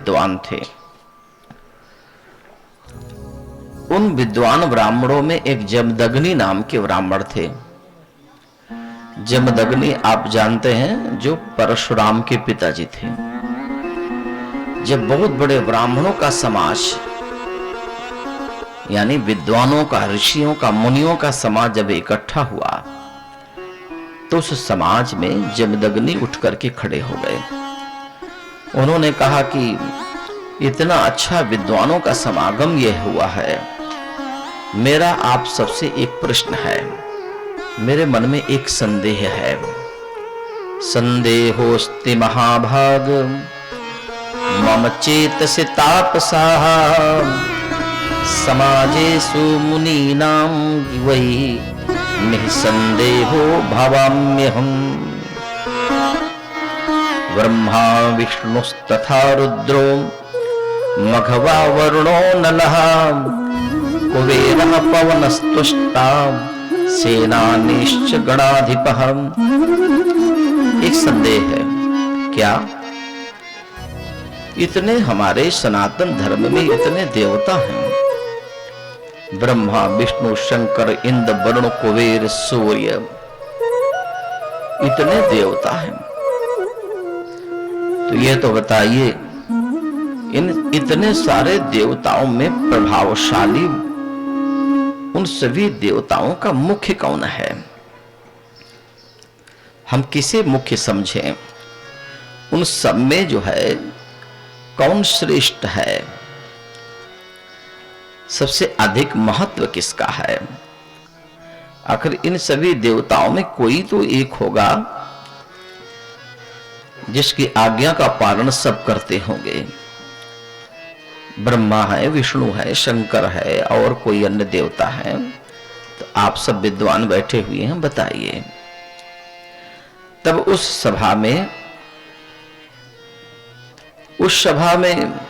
विद्वान थे। उन विद्वान ब्राह्मणों में एक जमदग्नि नाम के ब्राह्मण थे। जमदग्नि आप जानते हैं, जो परशुराम के पिताजी थे। जब बहुत बड़े ब्राह्मणों का समाज, यानी विद्वानों का, ऋषियों का, मुनियों का समाज जब इकट्ठा हुआ, तो उस समाज में जमदग्नि उठ करके खड़े हो गए। उन्होंने कहा कि इतना अच्छा विद्वानों का समागम यह हुआ है, मेरा आप सबसे एक प्रश्न है, मेरे मन में एक संदेह है। संदेहोस्ति महाभाग मम चेतसि तापसाः समाजेषु मुनीनां वै निःसन्देहो भवाम्यहम्। ब्रह्मा विष्णुस्तथा रुद्रो मघवा वरुणो नलः कुबेरः पवनस्तुष्टा सेनानीश्च गणाधिपः। एक संदेह है, क्या इतने हमारे सनातन धर्म में इतने देवता हैं, ब्रह्मा विष्णु शंकर इंद्र वरुण कुबेर सूर्य, इतने देवता हैं, तो ये तो बताइए इन इतने सारे देवताओं में प्रभावशाली उन सभी देवताओं का मुख्य कौन है? हम किसे मुख्य समझें? उन सब में जो है कौन श्रेष्ठ है? सबसे अधिक महत्व किसका है? आखिर इन सभी देवताओं में कोई तो एक होगा जिसकी आज्ञा का पालन सब करते होंगे। ब्रह्मा है, विष्णु है, शंकर है, और कोई अन्य देवता है? तो आप सब विद्वान बैठे हुए हैं, बताइए। तब उस सभा में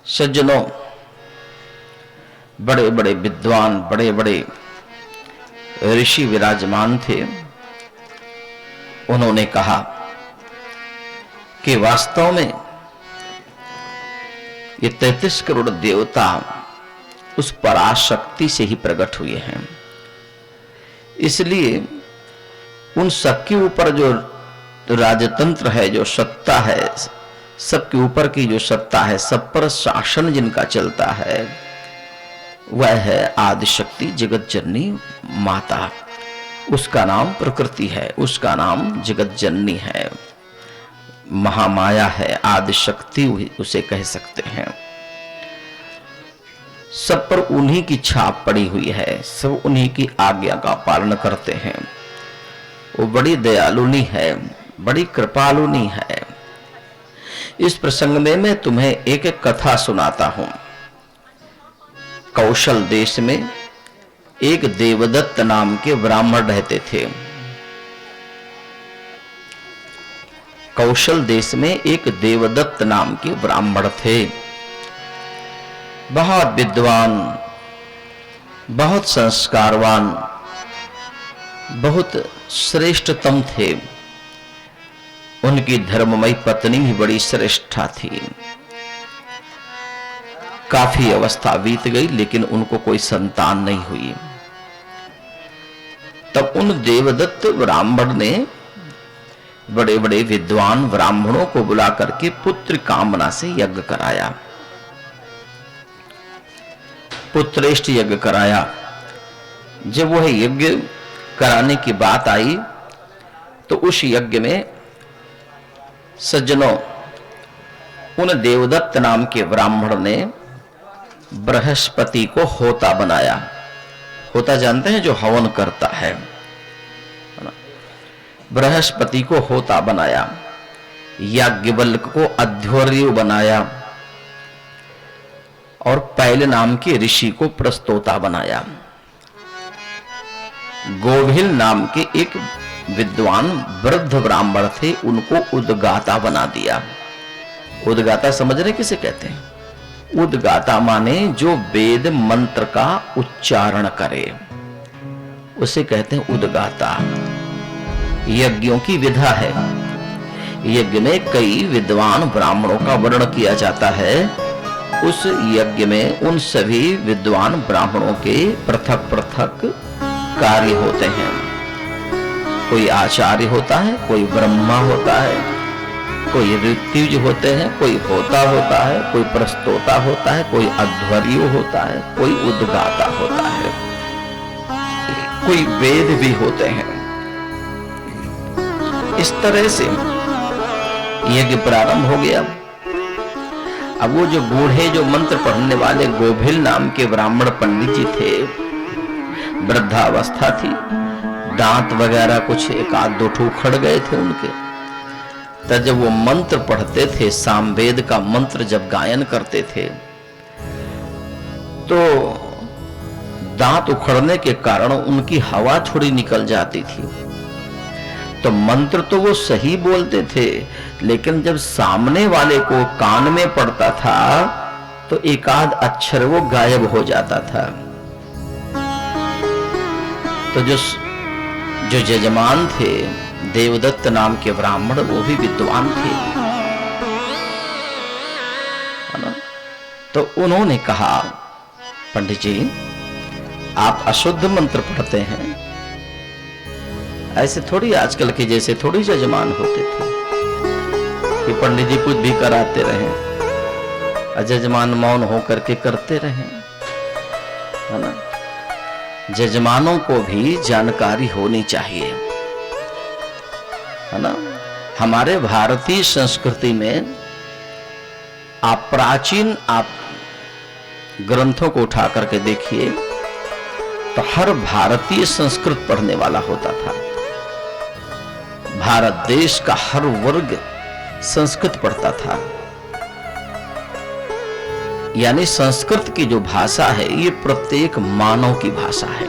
सज्जनों, बड़े बड़े विद्वान, बड़े बड़े ऋषि विराजमान थे। उन्होंने कहा कि वास्तव में ये 33 करोड़ देवता उस पराशक्ति से ही प्रकट हुए हैं, इसलिए उन सबके ऊपर जो राजतंत्र है, जो सत्ता है, सबके ऊपर की जो सत्ता है, सब पर शासन जिनका चलता है, वह है आदिशक्ति, जगत जननी माता। उसका नाम प्रकृति है, उसका नाम जगत जननी है, महामाया है, आदिशक्ति उसे कह सकते हैं। सब पर उन्हीं की छाप पड़ी हुई है, सब उन्हीं की आज्ञा का पालन करते हैं। वो बड़ी दयालुनी है, बड़ी कृपालुनी है। इस प्रसंग में मैं तुम्हें एक एक कथा सुनाता हूं। कौशल देश में एक देवदत्त नाम के ब्राह्मण रहते थे। कौशल देश में एक देवदत्त नाम के ब्राह्मण थे, बहुत विद्वान, बहुत संस्कारवान, बहुत श्रेष्ठतम थे। उनकी धर्ममयी पत्नी भी बड़ी श्रेष्ठा थी। काफी अवस्था बीत गई, लेकिन उनको कोई संतान नहीं हुई। तब उन देवदत्त ब्राह्मण ने बड़े बड़े विद्वान ब्राह्मणों को बुला करके पुत्र कामना से यज्ञ कराया, पुत्रेष्ट यज्ञ कराया। जब वह यज्ञ कराने की बात आई, तो उस यज्ञ में सज्जनों, उन देवदत्त नाम के ब्राह्मण ने बृहस्पति को होता बनाया। होता जानते हैं, जो हवन करता है। बृहस्पति को होता बनाया, याज्ञवल्क्य को अध्वर्यु बनाया, और पैल नाम के ऋषि को प्रस्तोता बनाया। गोभिल नाम के एक विद्वान वृद्ध ब्राह्मण थे, उनको उद्गाता बना दिया। उद्गाता समझ रहे किसे कहते हैं? उद्गाता माने जो वेद मंत्र का उच्चारण करे, उसे कहते हैं उद्गाता। यज्ञों की विधा है, यज्ञ में कई विद्वान ब्राह्मणों का वर्णन किया जाता है। उस यज्ञ में उन सभी विद्वान ब्राह्मणों के पृथक पृथक कार्य होते हैं। कोई आचार्य होता है, कोई ब्रह्मा होता है, कोई ऋत्विज होते हैं, कोई होता होता है, कोई प्रस्तोता होता है, कोई अध्वर्यु होता है, कोई उद्गाता होता है, कोई वेद भी होते हैं। इस तरह से यज्ञ प्रारंभ हो गया। अब वो जो बूढ़े जो मंत्र पढ़ने वाले गोभिल नाम के ब्राह्मण पंडित जी थे, वृद्धावस्था थी, दांत वगैरह कुछ एक आध दो ठो उखड़ गए थे उनके। तब जब वो मंत्र पढ़ते थे, सामवेद का मंत्र जब गायन करते थे, तो दांत उखड़ने के कारण उनकी हवा थोड़ी निकल जाती थी। तो मंत्र तो वो सही बोलते थे, लेकिन जब सामने वाले को कान में पड़ता था तो एकाध अक्षर वो गायब हो जाता था। तो जो यजमान थे देवदत्त नाम के ब्राह्मण, वो भी विद्वान थे, है ना। तो उन्होंने कहा, पंडित जी आप अशुद्ध मंत्र पढ़ते हैं, ऐसे थोड़ी आजकल के जैसे थोड़ी यजमान होते थे कि पंडित जी कुछ भी कराते रहे, यजमान मौन होकर के करते रहे, है ना। यजमानों को भी जानकारी होनी चाहिए, है ना। हमारे भारतीय संस्कृति में आप प्राचीन ग्रंथों को उठा करके देखिए तो हर भारतीय संस्कृत पढ़ने वाला होता था। भारत देश का हर वर्ग संस्कृत पढ़ता था। यानी संस्कृत की जो भाषा है ये प्रत्येक मानव की भाषा है।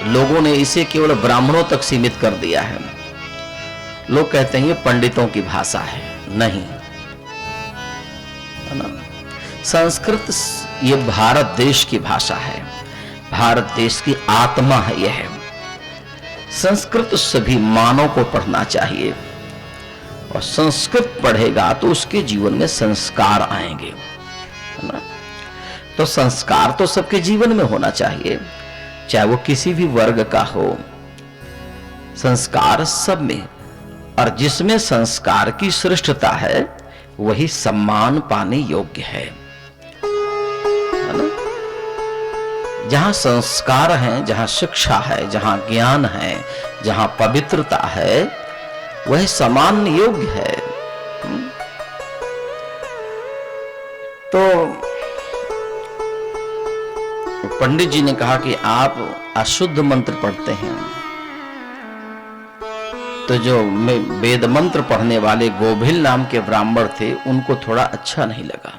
लोगों ने इसे केवल ब्राह्मणों तक सीमित कर दिया है। लोग कहते हैं ये पंडितों की भाषा है, नहीं, है ना। संस्कृत ये भारत देश की भाषा है, भारत देश की आत्मा है यह। संस्कृत सभी मानव को पढ़ना चाहिए, और संस्कृत पढ़ेगा तो उसके जीवन में संस्कार आएंगे, है ना। तो संस्कार तो सबके जीवन में होना चाहिए, चाहे वो किसी भी वर्ग का हो। संस्कार सब में, और जिसमें संस्कार की श्रेष्ठता है वही सम्मान पाने योग्य है ना। जहां संस्कार हैं, जहां शिक्षा है, जहां ज्ञान है, जहां पवित्रता है, वह सम्मान योग्य है। तो पंडित जी ने कहा कि आप अशुद्ध मंत्र पढ़ते हैं। तो जो वेद मंत्र पढ़ने वाले गोभिल नाम के ब्राह्मण थे, उनको थोड़ा अच्छा नहीं लगा।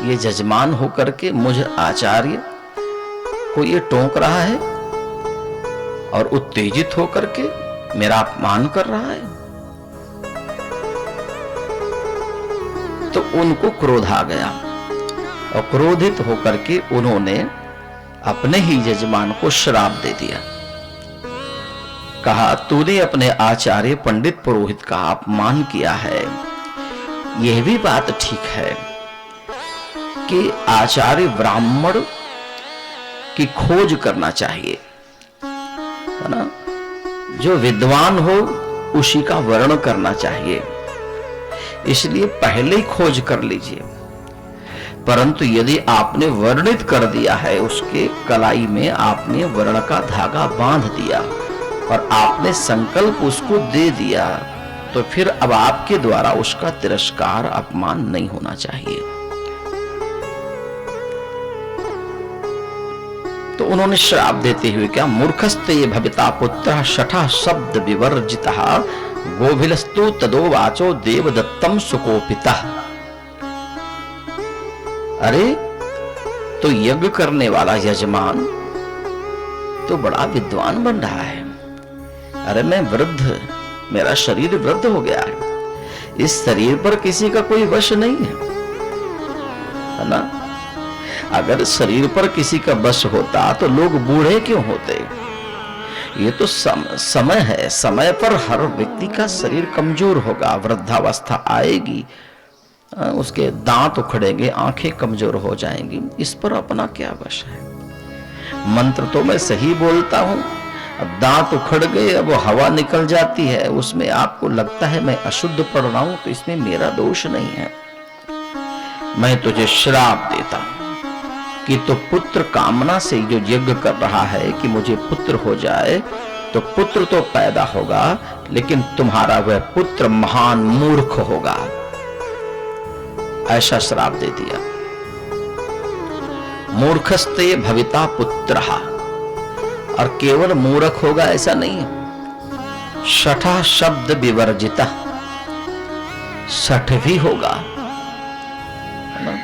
ये जजमान होकर के मुझ आचार्य को ये टोक रहा है और उत्तेजित होकर के मेरा अपमान कर रहा है। तो उनको क्रोध आ गया, और क्रोधित होकर के उन्होंने अपने ही यजमान को श्राप दे दिया। कहा, तूने अपने आचार्य पंडित पुरोहित का अपमान किया है। यह भी बात ठीक है कि आचार्य ब्राह्मण की खोज करना चाहिए, है ना। जो विद्वान हो उसी का वर्णन करना चाहिए, इसलिए पहले ही खोज कर लीजिए। परंतु यदि आपने वर्णित कर दिया है, उसके कलाई में आपने वर्ण का धागा बांध दिया और आपने संकल्प उसको दे दिया, तो फिर अब आपके द्वारा उसका तिरस्कार, अपमान नहीं होना चाहिए। तो उन्होंने श्राप देते हुए क्या, मूर्खस्ते भविता पुत्र शठा शब्द विवर्जितः गोभिलस्तु तदो वाचो देवदत्तम सुकोपिता। अरे तो यज्ञ करने वाला यजमान तो बड़ा विद्वान बन रहा है। अरे मैं वृद्ध, मेरा शरीर वृद्ध हो गया है, इस शरीर पर किसी का कोई वश नहीं है ना। अगर शरीर पर किसी का वश होता तो लोग बूढ़े क्यों होते। ये तो समय है, समय पर हर व्यक्ति का शरीर कमजोर होगा, वृद्धावस्था आएगी, उसके दांत उखड़ेंगे, आंखें कमजोर हो जाएंगी, इस पर अपना क्या वश है। मंत्र तो मैं सही बोलता हूं, अब दांत उखड़ गए, अब वो हवा निकल जाती है, उसमें आपको लगता है मैं अशुद्ध पढ़ रहा हूं, तो इसमें मेरा दोष नहीं है। मैं तुझे श्राप देता हूं कि तो पुत्र कामना से जो यज्ञ कर रहा है कि मुझे पुत्र हो जाए, तो पुत्र तो पैदा होगा, लेकिन तुम्हारा वह पुत्र महान मूर्ख होगा, ऐसा श्राप दे दिया। मूर्खस्ते भविता पुत्रः, और केवल मूर्ख होगा ऐसा नहीं, शठा शब्द विवर्जिता, शठ भी होगा, है ना।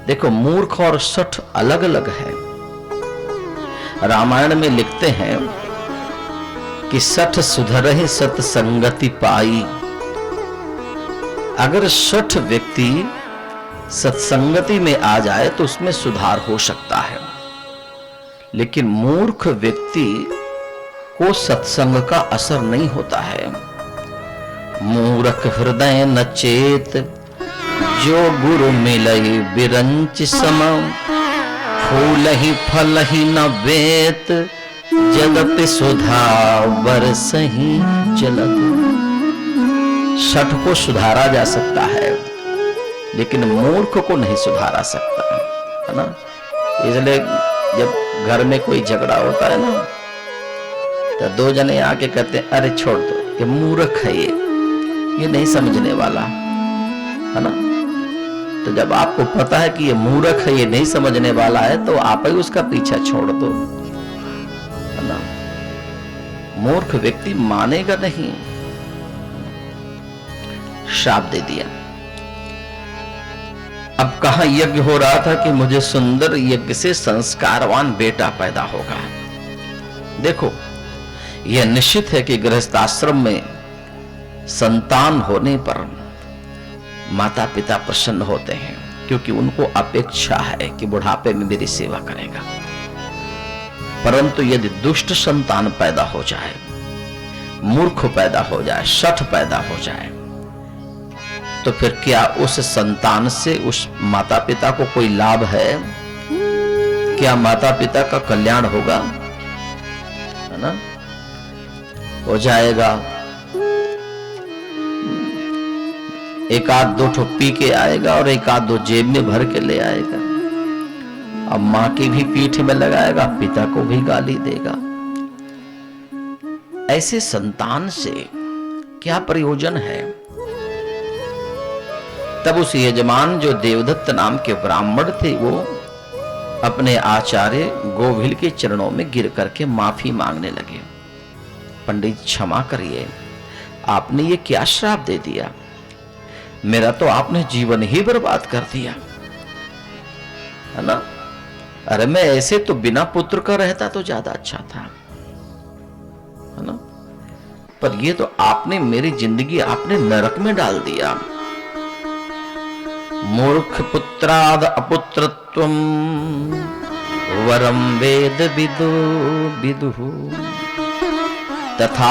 देखो मूर्ख और शठ अलग अलग है। रामायण में लिखते हैं कि शठ सुधरहि सत्संगति पाई। अगर शठ व्यक्ति सत्संगति में आ जाए तो उसमें सुधार हो सकता है, लेकिन मूर्ख व्यक्ति को सत्संग का असर नहीं होता है। मूर्ख हृदय न चेत, जो गुरु मिलई बिरंच सम, फूलहि फलहि न वेत, जगत सुधा बरसहि जलद। शठ को सुधारा जा सकता है, लेकिन मूर्ख को नहीं सुधारा सकता है ना। इसलिए जब घर में कोई झगड़ा होता है ना, तो दो जने आके कहते हैं अरे छोड़ दो, ये मूर्ख है, ये नहीं समझने वाला, है ना। तो जब आपको पता है कि ये मूर्ख है, ये नहीं समझने वाला है, तो आप ही उसका पीछा छोड़ दो, है ना। मूर्ख व्यक्ति मानेगा नहीं, श्राप दे दिया। अब कहां यज्ञ हो रहा था कि मुझे सुंदर यज्ञ से संस्कारवान बेटा पैदा होगा। देखो यह निश्चित है कि गृहस्थाश्रम में संतान होने पर माता पिता प्रसन्न होते हैं, क्योंकि उनको अपेक्षा है कि बुढ़ापे में मेरी सेवा करेगा। परंतु यदि दुष्ट संतान पैदा हो जाए, मूर्ख पैदा हो जाए, शठ पैदा हो जाए, तो फिर क्या उस संतान से उस माता पिता को कोई लाभ है? क्या माता पिता का कल्याण होगा? है ना, हो जाएगा। एक आध दो ठो पी के आएगा और एक आध दो जेब में भर के ले आएगा। अब मां की भी पीठ में लगाएगा, पिता को भी गाली देगा। ऐसे संतान से क्या प्रयोजन है? तब उस यजमान जो देवदत्त नाम के ब्राह्मण थे, वो अपने आचार्य गोविल के चरणों में गिर करके माफी मांगने लगे। पंडित क्षमा करिए, आपने ये क्या श्राप दे दिया? मेरा तो आपने जीवन ही बर्बाद कर दिया, है ना। अरे मैं ऐसे तो बिना पुत्र का रहता तो ज्यादा अच्छा था, है ना। पर ये तो आपने मेरी जिंदगी आपने नरक में डाल दिया। मूर्ख पुत्राद अपुत्रत्वम वरम वेद विदु विदुः तथा